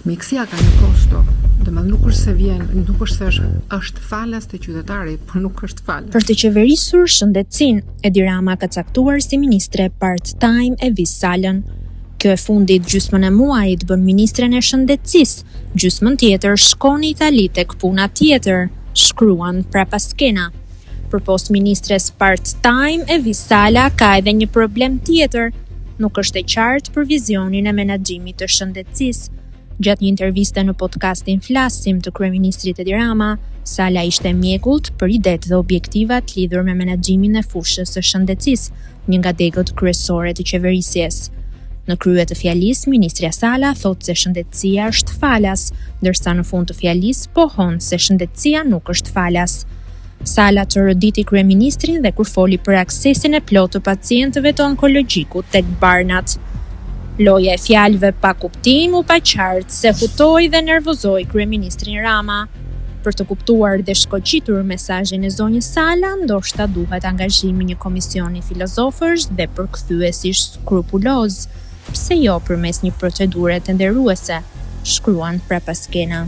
Mjekësia ka një kosto. Domethënë nuk është se vjen, nuk është se është falas të qytetarit, por nuk është falas. Për të qeverisur shëndetësinë, Edi Rama ka caktuar si ministre part-time Evis Salën. Kjo e fundit gjysmën e muajit bën ministren e shëndetësisë, gjysmën tjetër shkon në Itali tek puna tjetër, shkruan Prapaskena. Për post ministres part-time Evis Sala ka edhe një problem tjetër, nuk është e qartë për vizionin e menaxhimit të shëndetësisë. Gjatë një interviste në podcastin Flasim të kryeministrit Edi Rama, Sala ishte mjekullt për idetë dhe objektivat lidhur me menaxhimin e fushës së shëndetësisë, një nga degët kryesore të qeverisjes. Në krye të fjalisë, ministrja Sala thotë se shëndetësia është falas, ndërsa në fund të fjalisë pohon se shëndetësia nuk është falas. Sala të rëditi kryeministrin dhe kur foli për aksesin e plotë të pacientëve të onkologjikut tek barnat. Loja e fjalëve pa kuptim u pa qartë se hutoi dhe nervozoi kryeministrin Rama. Për të kuptuar dhe shkoqitur mesazhin e zonjës Sala, ndoshta duhet angazhimi një komisioni filozofësh dhe përkthyesish skrupuloz, pse jo përmes një procedure tenderuese, shkruan Prapaskena.